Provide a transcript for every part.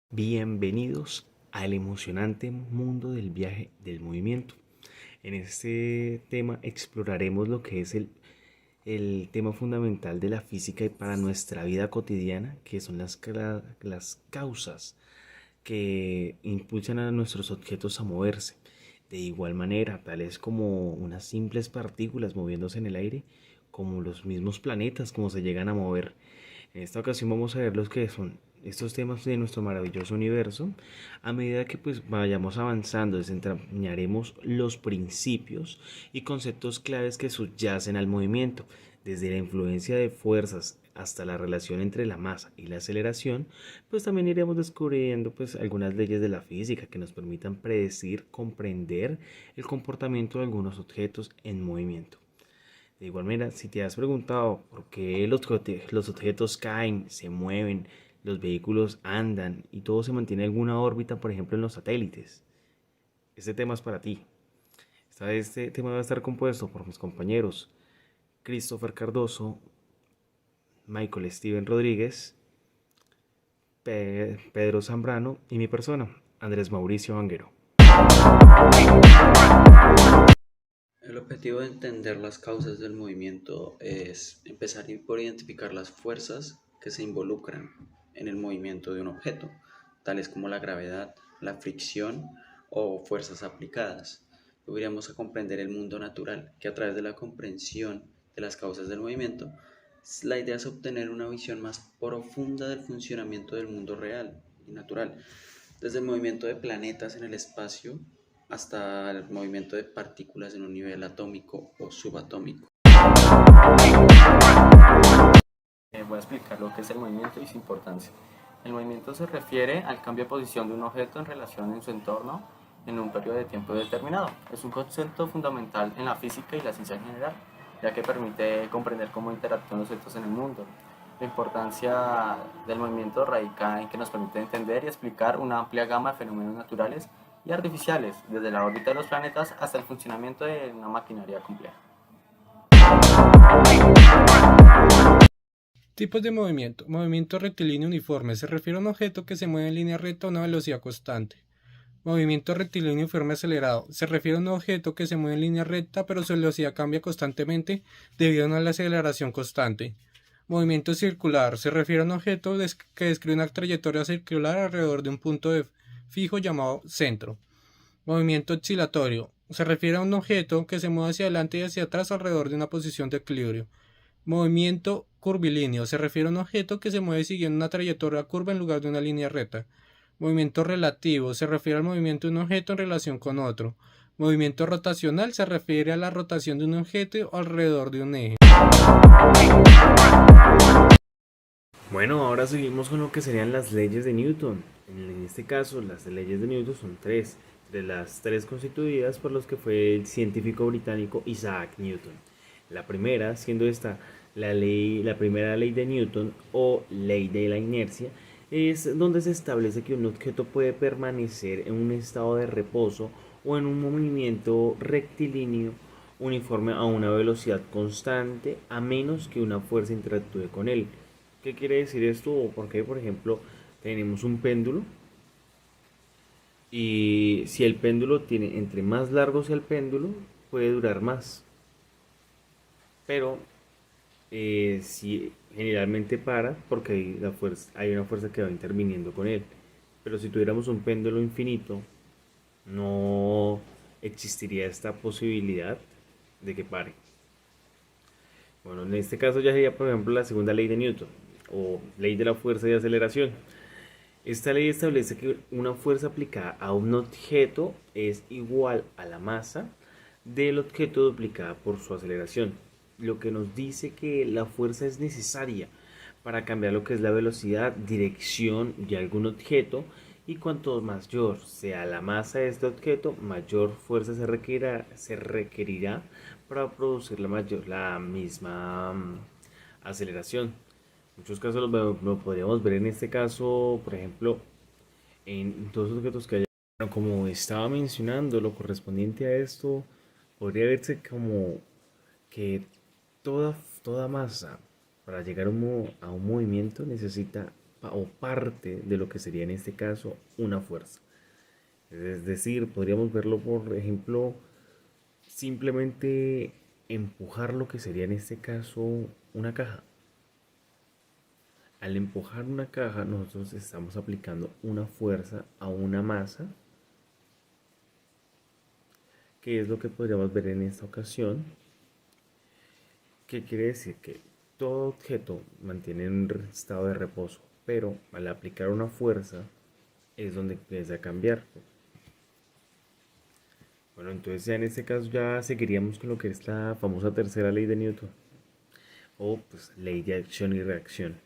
Bienvenidos al emocionante mundo del viaje del movimiento. En este tema exploraremos lo que es el tema fundamental de la física y para nuestra vida cotidiana, que son las causas que impulsan a nuestros objetos a moverse. De igual manera, tales como unas simples partículas moviéndose en el aire, como los mismos planetas, como se llegan a mover. En esta ocasión vamos a ver los que son estos temas de nuestro maravilloso universo. A medida que pues vayamos avanzando, desentrañaremos los principios y conceptos claves que subyacen al movimiento, desde la influencia de fuerzas hasta la relación entre la masa y la aceleración. Pues también iremos descubriendo pues algunas leyes de la física que nos permitan predecir, comprender el comportamiento de algunos objetos en movimiento. De igual manera, si te has preguntado por qué los objetos caen, se mueven, los vehículos andan y todo se mantiene en alguna órbita, por ejemplo en los satélites, este tema es para ti. Este tema va a estar compuesto por mis compañeros Christopher Cardoso, Michael Steven Rodríguez, Pedro Zambrano y mi persona, Andrés Mauricio Vanguero. El objetivo de entender las causas del movimiento es empezar por identificar las fuerzas que se involucran en el movimiento de un objeto, tales como la gravedad, la fricción o fuerzas aplicadas. Luego iremos a comprender el mundo natural, que a través de la comprensión de las causas del movimiento, la idea es obtener una visión más profunda del funcionamiento del mundo real y natural, desde el movimiento de planetas en el espacio hasta el movimiento de partículas en un nivel atómico o subatómico. Voy a explicar lo que es el movimiento y su importancia. El movimiento se refiere al cambio de posición de un objeto en relación en su entorno en un periodo de tiempo determinado. Es un concepto fundamental en la física y la ciencia en general, ya que permite comprender cómo interactúan los objetos en el mundo. La importancia del movimiento radica en que nos permite entender y explicar una amplia gama de fenómenos naturales y artificiales, desde la órbita de los planetas hasta el funcionamiento de una maquinaria compleja. Tipos de movimiento. Movimiento rectilíneo uniforme. Se refiere a un objeto que se mueve en línea recta a una velocidad constante. Movimiento rectilíneo uniforme acelerado. Se refiere a un objeto que se mueve en línea recta pero su velocidad cambia constantemente debido a una aceleración constante. Movimiento circular. Se refiere a un objeto que describe una trayectoria circular alrededor de un punto fijo llamado centro. Movimiento oscilatorio. Se refiere a un objeto que se mueve hacia adelante y hacia atrás alrededor de una posición de equilibrio. Movimiento curvilíneo. Se refiere a un objeto que se mueve siguiendo una trayectoria curva en lugar de una línea recta. Movimiento relativo. Se refiere al movimiento de un objeto en relación con otro. Movimiento rotacional. Se refiere a la rotación de un objeto alrededor de un eje. Bueno, ahora seguimos con lo que serían las leyes de Newton. En este caso, las leyes de Newton son tres, de las tres constituidas por los que fue el científico británico Isaac Newton. La primera, siendo esta la primera ley de Newton o ley de la inercia, es donde se establece que un objeto puede permanecer en un estado de reposo o en un movimiento rectilíneo uniforme a una velocidad constante a menos que una fuerza interactúe con él. ¿Qué quiere decir esto? Porque, por ejemplo, tenemos un péndulo y si el péndulo tiene, entre más largo sea el péndulo, puede durar más. Pero si generalmente para porque hay una fuerza que va interviniendo con él. Pero si tuviéramos un péndulo infinito, no existiría esta posibilidad de que pare. Bueno, en este caso ya sería, por ejemplo, la segunda ley de Newton o ley de la fuerza de aceleración. Esta ley establece que una fuerza aplicada a un objeto es igual a la masa del objeto duplicada por su aceleración, lo que nos dice que la fuerza es necesaria para cambiar lo que es la velocidad, dirección de algún objeto, y cuanto mayor sea la masa de este objeto, mayor fuerza se requerirá para producir la misma aceleración. En muchos casos lo podríamos ver en este caso, por ejemplo, en todos los objetos que hay. Bueno, como estaba mencionando, lo correspondiente a esto podría verse como que toda masa para llegar a un movimiento necesita o parte de lo que sería en este caso una fuerza. Es decir, podríamos verlo por ejemplo, simplemente empujar lo que sería en este caso una caja. Al empujar una caja, nosotros estamos aplicando una fuerza a una masa, que es lo que podríamos ver en esta ocasión. ¿Qué quiere decir? Que todo objeto mantiene un estado de reposo, pero al aplicar una fuerza es donde empieza a cambiar. Bueno, entonces ya en este caso ya seguiríamos con lo que es la famosa tercera ley de Newton, o pues ley de acción y reacción.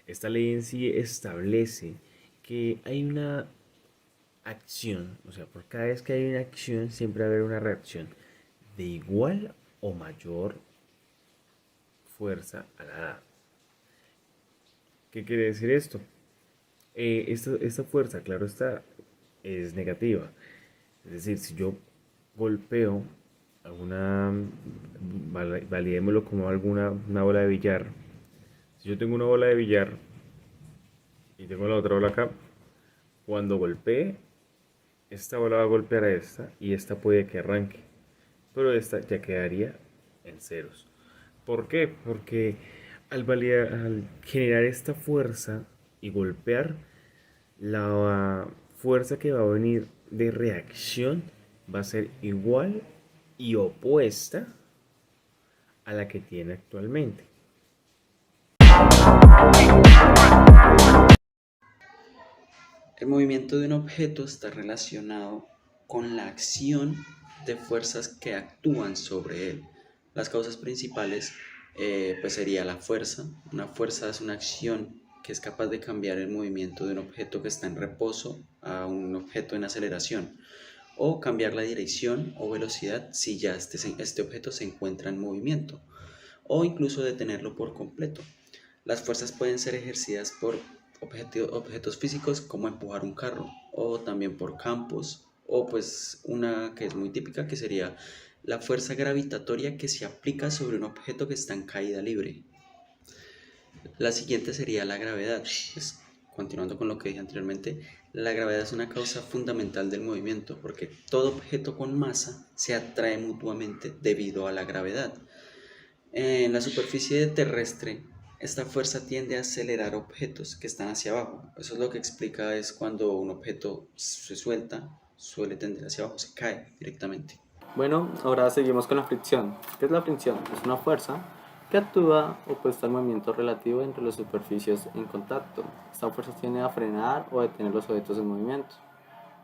Esta ley en sí establece que hay una acción, o sea, por cada vez que hay una acción siempre va a haber una reacción de igual o mayor fuerza a la dada. ¿Qué quiere decir esto? Esta fuerza, claro está, es negativa. Es decir, si yo golpeo alguna, validémoslo como una bola de billar. Si yo tengo una bola de billar y tengo la otra bola acá, cuando golpee, esta bola va a golpear a esta y esta puede que arranque, pero esta ya quedaría en ceros. ¿Por qué? Porque al generar esta fuerza y golpear, la fuerza que va a venir de reacción va a ser igual y opuesta a la que tiene actualmente. El movimiento de un objeto está relacionado con la acción de fuerzas que actúan sobre él. Las causas principales pues sería la fuerza. Una fuerza es una acción que es capaz de cambiar el movimiento de un objeto que está en reposo a un objeto en aceleración, o cambiar la dirección o velocidad si ya este objeto se encuentra en movimiento, o incluso detenerlo por completo. Las fuerzas pueden ser ejercidas por objetos físicos como empujar un carro, o también por campos, o pues una que es muy típica que sería la fuerza gravitatoria que se aplica sobre un objeto que está en caída libre. La siguiente sería la gravedad. Pues, continuando con lo que dije anteriormente, la gravedad es una causa fundamental del movimiento porque todo objeto con masa se atrae mutuamente debido a la gravedad. En la superficie terrestre, esta fuerza tiende a acelerar objetos que están hacia abajo. Eso es lo que explica es cuando un objeto se suelta, suele tender hacia abajo, se cae directamente. Bueno, ahora seguimos con la fricción. ¿Qué es la fricción? Es una fuerza que actúa opuesta al movimiento relativo entre las superficies en contacto. Esta fuerza tiende a frenar o a detener los objetos en movimiento.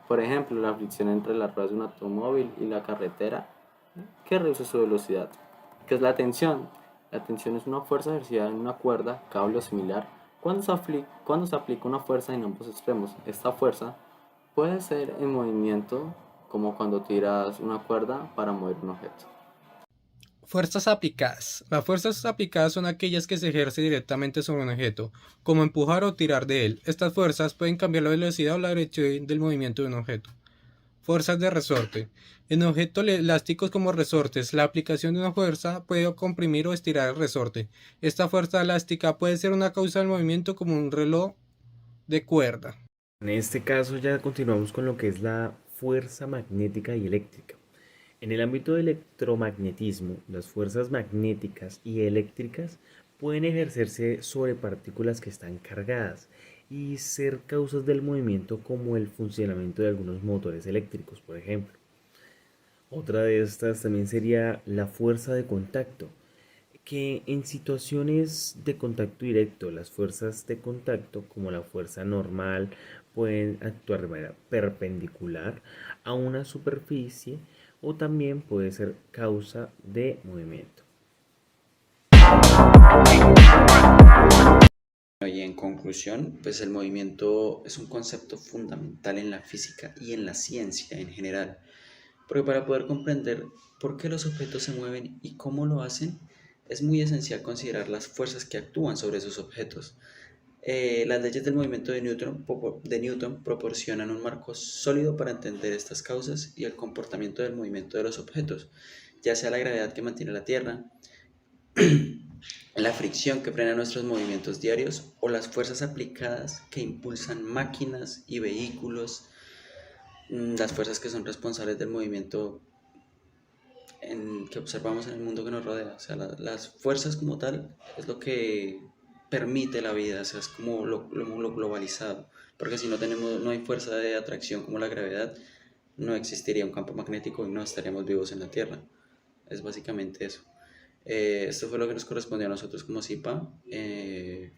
Por ejemplo, la fricción entre las ruedas de un automóvil y la carretera que reduce su velocidad. ¿Qué es la tensión? La tensión es una fuerza ejercida en una cuerda, cable o similar cuando se aplica una fuerza en ambos extremos. Esta fuerza puede ser en movimiento, como cuando tiras una cuerda para mover un objeto. Fuerzas aplicadas. Las fuerzas aplicadas son aquellas que se ejercen directamente sobre un objeto, como empujar o tirar de él. Estas fuerzas pueden cambiar la velocidad o la dirección del movimiento de un objeto. Fuerzas de resorte. En objetos elásticos como resortes, la aplicación de una fuerza puede comprimir o estirar el resorte. Esta fuerza elástica puede ser una causa del movimiento como un reloj de cuerda. En este caso ya continuamos con lo que es la fuerza magnética y eléctrica. En el ámbito del electromagnetismo, las fuerzas magnéticas y eléctricas pueden ejercerse sobre partículas que están cargadas y ser causas del movimiento como el funcionamiento de algunos motores eléctricos, por ejemplo. Otra de estas también sería la fuerza de contacto, que en situaciones de contacto directo, las fuerzas de contacto, como la fuerza normal, pueden actuar de manera perpendicular a una superficie o también puede ser causa de movimiento. Y en conclusión, pues el movimiento es un concepto fundamental en la física y en la ciencia en general, porque para poder comprender por qué los objetos se mueven y cómo lo hacen, es muy esencial considerar las fuerzas que actúan sobre esos objetos. Las leyes del movimiento de Newton proporcionan un marco sólido para entender estas causas y el comportamiento del movimiento de los objetos, ya sea la gravedad que mantiene la Tierra, la fricción que frena nuestros movimientos diarios o las fuerzas aplicadas que impulsan máquinas y vehículos, las fuerzas que son responsables del movimiento que observamos en el mundo que nos rodea. O sea, las fuerzas como tal es lo que permite la vida, o sea, es como lo globalizado, porque si no hay fuerza de atracción como la gravedad, no existiría un campo magnético y no estaríamos vivos en la Tierra. Es básicamente eso. Esto fue lo que nos correspondió a nosotros como CIPA. Es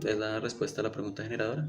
la respuesta a la pregunta generadora.